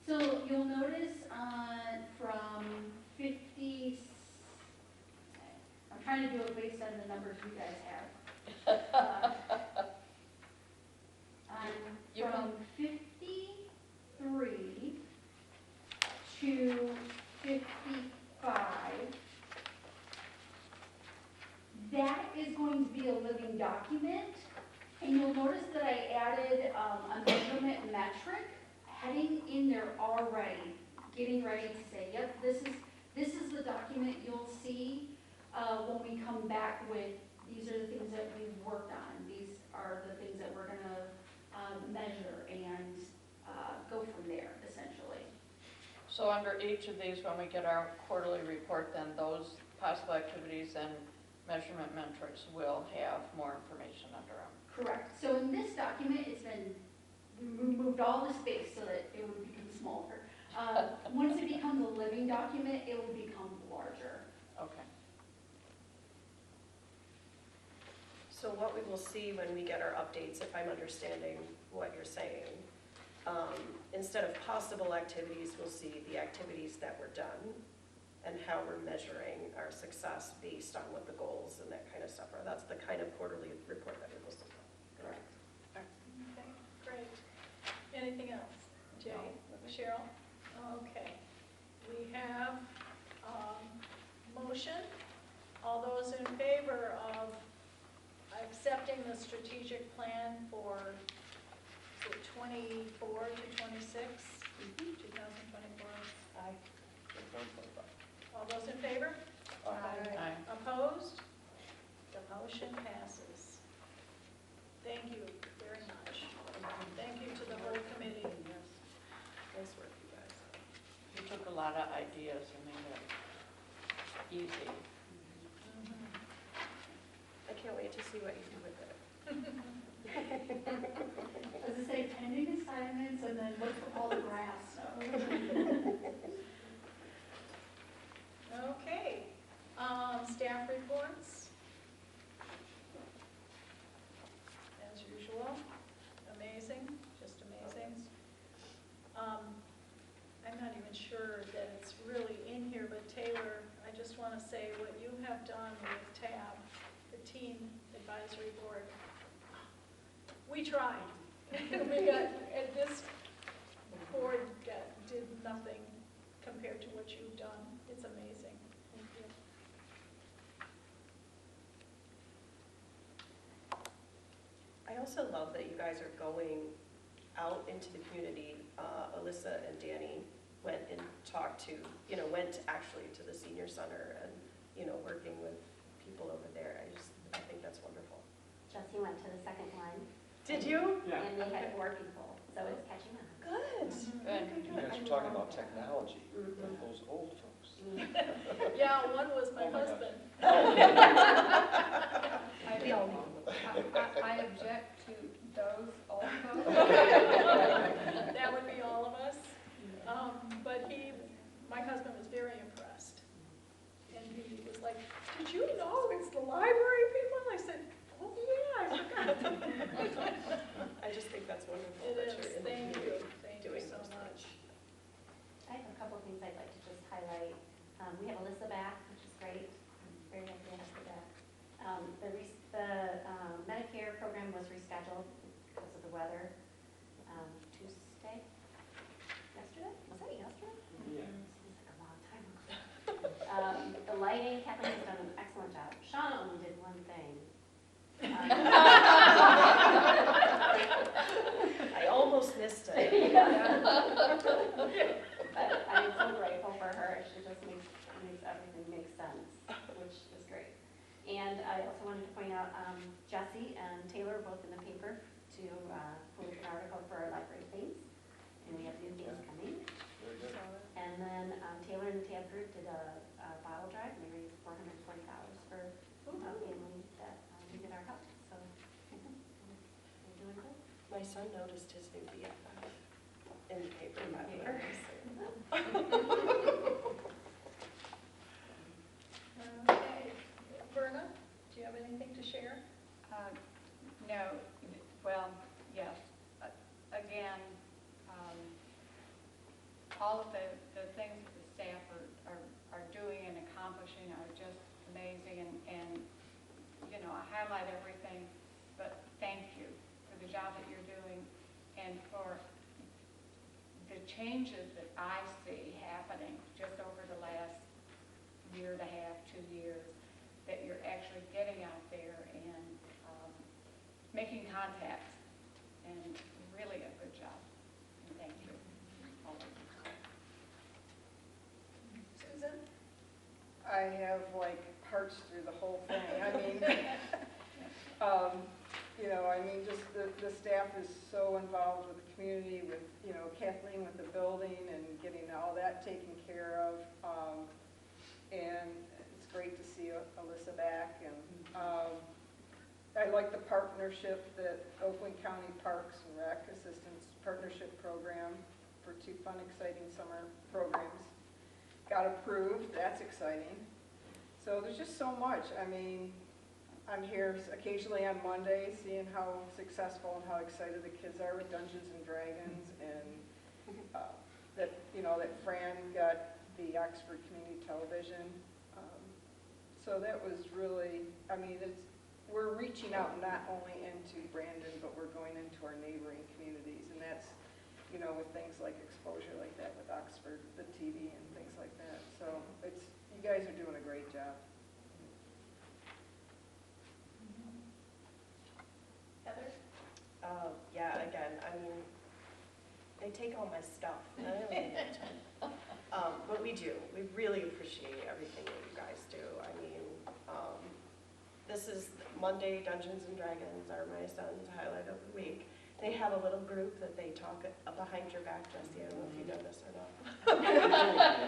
Speaker 11: So you'll notice from 50, I'm trying to do it based on the numbers you guys have. From 53 to 55, that is going to be a living document. And you'll notice that I added a measurement metric heading in there already, getting ready to say, yep, this is the document you'll see when we come back with, these are the things that we've worked on. These are the things that we're gonna measure and go from there, essentially.
Speaker 2: So under each of these, when we get our quarterly report, then those possible activities and measurement metrics will have more information under them.
Speaker 11: Correct. So in this document, it's been, we moved all the space so that it would become smaller. Once it becomes a living document, it will become larger.
Speaker 2: Okay.
Speaker 7: So what we will see when we get our updates, if I'm understanding what you're saying, instead of possible activities, we'll see the activities that were done and how we're measuring our success based on what the goals and that kind of stuff are. That's the kind of quarterly report that we will see.
Speaker 2: Correct.
Speaker 1: Okay, great. Anything else? Jay? Cheryl? Okay. We have motion. All those in favor of accepting the strategic plan for 24 to 26, 2024?
Speaker 6: Aye.
Speaker 1: All those in favor?
Speaker 2: Aye.
Speaker 1: Opposed? The motion passes. Thank you very much. Thank you to the whole committee.
Speaker 7: Nice work, you guys.
Speaker 2: You took a lot of ideas and made it easy.
Speaker 7: I can't wait to see what you do with it.
Speaker 11: As I say, pending assignments and then look for all the graphs.
Speaker 1: Okay, staff reports. As usual, amazing, just amazing. I'm not even sure that it's really in here, but Taylor, I just want to say what you have done with advisory board. We tried. This board did nothing compared to what you've done. It's amazing. Thank you.
Speaker 7: I also love that you guys are going out into the community. Alyssa and Danny went and talked to, went actually to the senior center and, working with people over there. I think that's wonderful.
Speaker 8: Jesse went to the second one.
Speaker 7: Did you?
Speaker 8: And they had 4 people, so it's catching on.
Speaker 7: Good.
Speaker 6: You guys are talking about technology, with those old folks.
Speaker 1: Yeah, one was my
Speaker 6: Oh my gosh.
Speaker 1: husband.
Speaker 9: I object to those also.
Speaker 1: That would be all of us. But my husband was very impressed. And he was like, did you know it's the library people? I said, oh yeah, I forgot.
Speaker 7: I just think that's wonderful
Speaker 1: It
Speaker 7: that
Speaker 1: is.
Speaker 7: you're in the
Speaker 1: Thank
Speaker 7: community
Speaker 1: you. Thank you
Speaker 7: doing
Speaker 1: so
Speaker 7: those
Speaker 1: much.
Speaker 7: things.
Speaker 8: I have a couple things I'd like to just highlight. We have Alyssa back, which is great. I'm very happy to have her back. The Medicare program was rescheduled because of the weather. Tuesday? Yesterday? Was that yesterday?
Speaker 6: Yeah.
Speaker 8: Seems like a long time ago. The lighting, Kathleen has done an excellent job. Shauna only did one thing.
Speaker 7: I almost missed it.
Speaker 8: But I'm so grateful for her. She just makes everything make sense, which is great. And I also wanted to point out, Jesse and Taylor are both in the paper to publish an article for our library themes. And we have new themes coming.
Speaker 6: Very good.
Speaker 8: And then Taylor and the TAB group did a bottle drive, and they raised $440 for a family that needed our help. So we're doing good.
Speaker 7: My son noticed his new BFF in the paper, by the way.
Speaker 1: Okay. Verna, do you have anything to share?
Speaker 9: No, well, yes. Again, all of the things that the staff are doing and accomplishing are just amazing, and I highlight everything, but thank you for the job that you're doing and for the changes that I see happening just over the last year and a half, 2 years, that you're actually getting out there and making contacts, and really a good job. And thank you. All of you.
Speaker 1: Susan?
Speaker 12: I have like hearts through the whole thing. Just the staff is so involved with the community, with, Kathleen with the building and getting all that taken care of. And it's great to see Alyssa back. And I like the partnership that Oakland County Parks and Rec Assistance Partnership Program for 2 fun, exciting summer programs got approved. That's exciting. So there's just so much. I'm here occasionally on Monday seeing how successful and how excited the kids are with Dungeons and Dragons, and that Fran got the Oxford Community Television. So that was really, we're reaching out not only into Brandon, but we're going into our neighboring communities, and that's, with things like exposure like that with Oxford, the TV and things like that. So you guys are doing a great job.
Speaker 1: Heather?
Speaker 7: Yeah, again, they take all my stuff. I don't even get to. But we do. We really appreciate everything that you guys do. This is Monday, Dungeons and Dragons are my son's highlight of the week. They have a little group that they talk behind your back, Jesse. I don't know if you know this or not.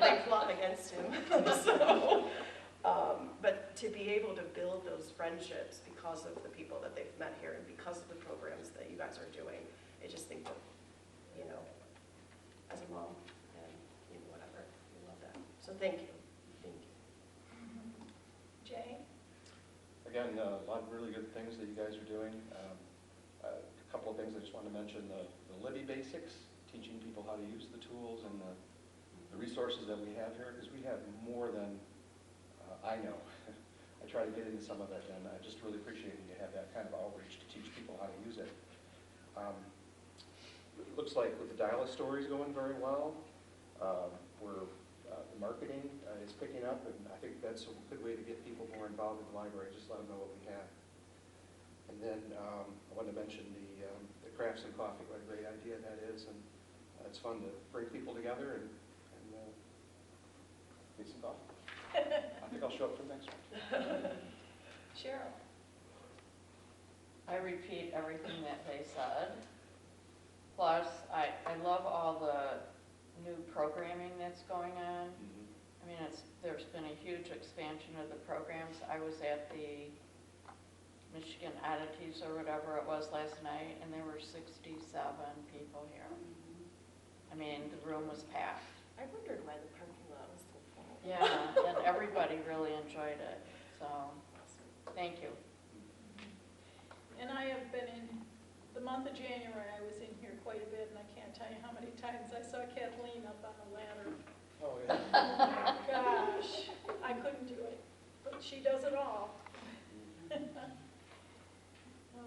Speaker 7: They plot against him. But to be able to build those friendships because of the people that they've met here and because of the programs that you guys are doing, I just think that, as a mom and whatever, we love that. So thank you. Thank you.
Speaker 1: Jay?
Speaker 6: Again, a lot of really good things that you guys are doing. A couple of things I just wanted to mention, the Libby basics, teaching people how to use the tools and the resources that we have here, because we have more than I know. I try try to get into some of it, and I just really appreciate you have that kind of outreach to teach people how to use it. It looks like with the dial-a stories going very well, the marketing is picking up, and I think that's a good way to get people more involved in the library, just let them know what we have. And then I wanted to mention the crafts and coffee, what a great idea that is, and it's fun to bring people together and get some coffee. I think I'll show up for the next one.
Speaker 1: Cheryl?
Speaker 2: I repeat everything that they said. Plus, I love all the new programming that's going on. I mean, there's been a huge expansion of the programs. I was at the Michigan Oddities or whatever it was last night, and there were 67 people here. I mean, the room was packed.
Speaker 7: I wondered why the parking lot was so full.
Speaker 2: Yeah, and everybody really enjoyed it, so thank you.
Speaker 1: And I have been in, the month of January, I was in here quite a bit, and I can't tell you how many times I saw Kathleen up on the ladder.
Speaker 6: Oh, yeah.
Speaker 1: Oh my gosh, I couldn't do it, but she does it all.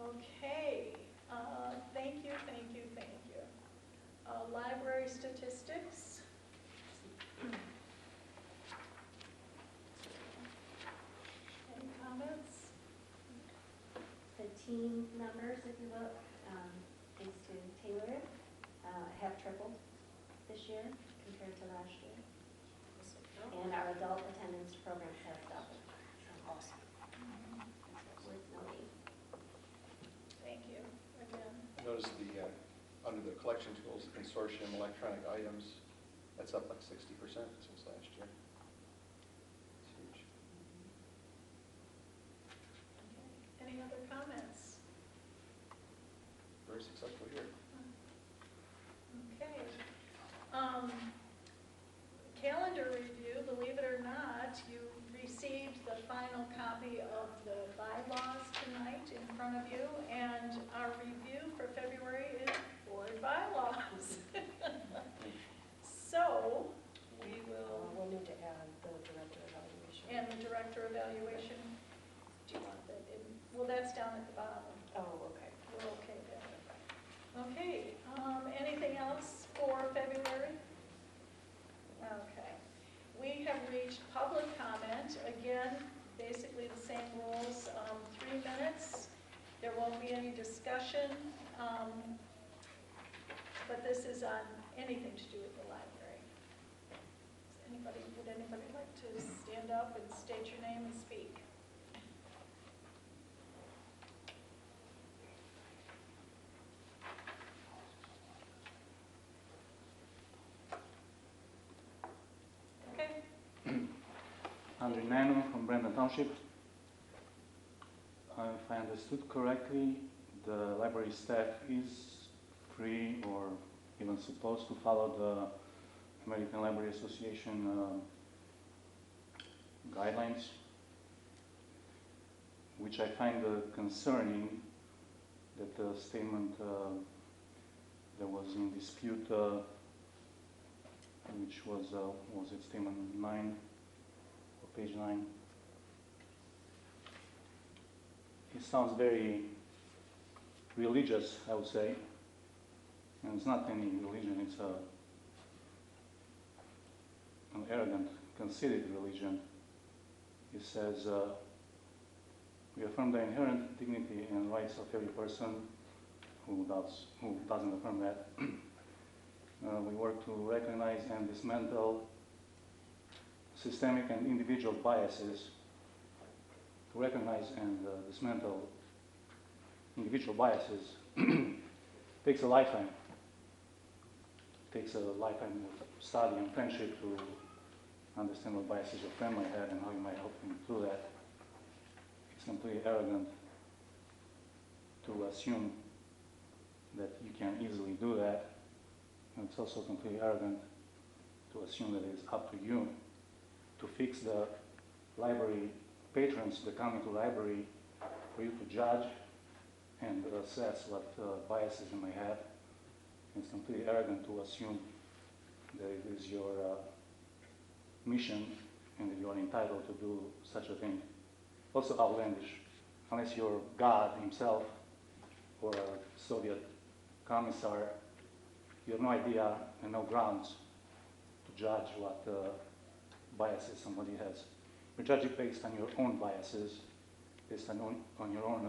Speaker 1: Okay, thank you. Library statistics. Any comments?
Speaker 8: The team numbers, if you look, thanks to Taylor, have tripled this year compared to last year. And our adult attendance programs have doubled.
Speaker 7: Awesome.
Speaker 8: Worth noting.
Speaker 1: Thank you again.
Speaker 6: I noticed under the collection tools consortium, electronic items, that's up like 60% since last year. It's huge.
Speaker 1: Okay. Any other comments?
Speaker 6: Very successful year.
Speaker 1: Okay. Calendar review, believe it or not, you received the final copy of the bylaws tonight in front of you, and our review for February is board bylaws. So, we will,
Speaker 7: We'll need to add the director evaluation.
Speaker 1: and the director evaluation, do you want that in? Well, that's down at the bottom.
Speaker 7: Oh, okay.
Speaker 1: We're okay there. Okay, anything else for February? Okay. We have reached public comment. Again, basically the same rules, 3 minutes. There won't be any discussion, but this is on anything to do with the library. Would anybody like to stand up and state your name and speak?
Speaker 5: Andrew Nano from Brandon Township. If I understood correctly, the library staff is free or even supposed to follow the American Library Association guidelines, which I find concerning that the statement that was in dispute, which was it statement 9, or page 9. It sounds very religious, I would say, and it's not any religion, it's an arrogant, conceited religion. It says, we affirm the inherent dignity and rights of every person who doesn't affirm that. We work to recognize and dismantle systemic and individual biases. To recognize and dismantle individual biases takes a lifetime. It takes a lifetime of study and friendship to understand what biases your friend might have and how you might help him through that. It's completely arrogant to assume that you can easily do that. And it's also completely arrogant to assume that it's up to you to fix the library patrons that come into the library for you to judge and assess what biases you may have. It's completely arrogant to assume that it is your mission and that you are entitled to do such a thing. also outlandish. Unless you're God himself or a Soviet commissar, you have no idea and no grounds to judge what biases somebody has. You judge it based on your own biases, based on your own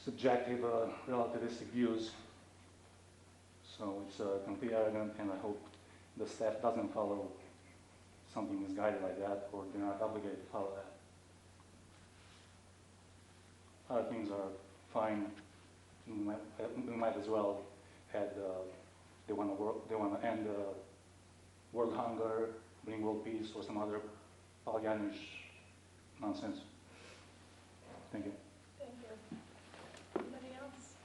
Speaker 5: subjective, relativistic views. So it's completely arrogant, and I hope the staff doesn't follow something misguided like that, or they're not obligated to follow that. Other things are fine. We might as well had they want to end world hunger, bring world peace, or some other Pollyannish nonsense. Thank you.
Speaker 1: Thank you. Anybody else?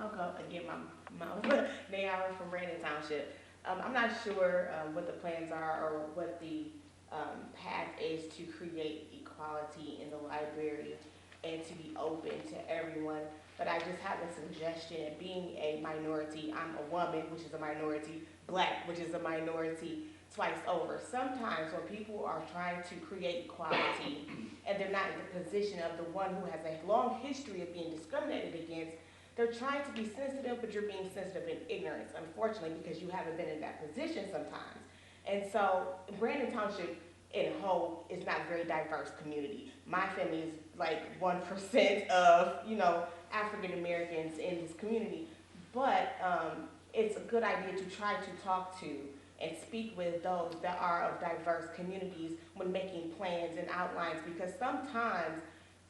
Speaker 3: I'll go and get my Naomi from Brandon Township. I'm not sure what the plans are or what the path is to create equality in the library and to be open to everyone. But I just have a suggestion. Being a minority, I'm a woman, which is a minority, black, which is a minority, twice over. Sometimes when people are trying to create equality and they're not in the position of the one who has a long history of being discriminated against, they're trying to be sensitive, but you're being sensitive in ignorance, unfortunately, because you haven't been in that position sometimes. And so Brandon Township in whole is not a very diverse community. My family is like 1% of, African Americans in this community. But it's a good idea to try to talk to and speak with those that are of diverse communities when making plans and outlines, because sometimes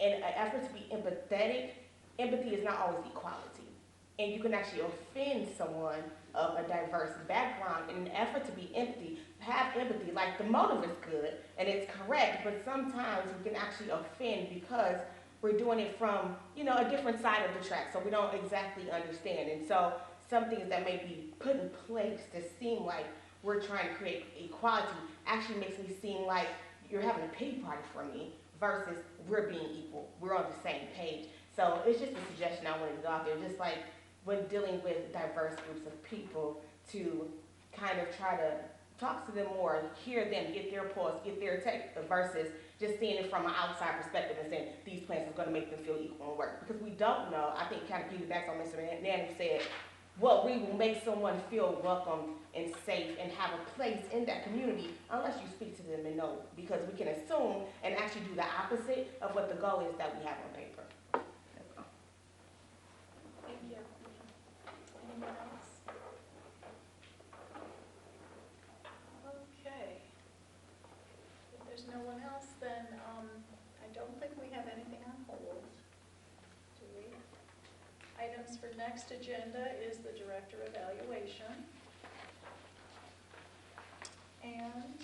Speaker 3: in an effort to be empathetic, empathy is not always equality. And you can actually offend someone of a diverse background in an effort to be have empathy, like the motive is good and it's correct, but sometimes we can actually offend because we're doing it from, a different side of the track, so we don't exactly understand. And so some things that may be put in place to seem like we're trying to create equality actually makes me seem like you're having a pity party for me versus we're being equal. We're on the same page. So it's just a suggestion I wanted to go out there, just like when dealing with diverse groups of people, to kind of try to talk to them more, hear them, get their pulse, get their take, versus just seeing it from an outside perspective and saying these plans are going to make them feel equal and work. Because we don't know, I think kind of piggybacks on Mr. Nanny said, what we will make someone feel welcome and safe and have a place in that community unless you speak to them and know, because we can assume and actually do the opposite of what the goal is that we have on paper. That's all.
Speaker 1: Thank you. Anyone else? Okay. If there's no one else, then I don't think we have anything on hold. Do we? Items for next agenda is the director evaluation. And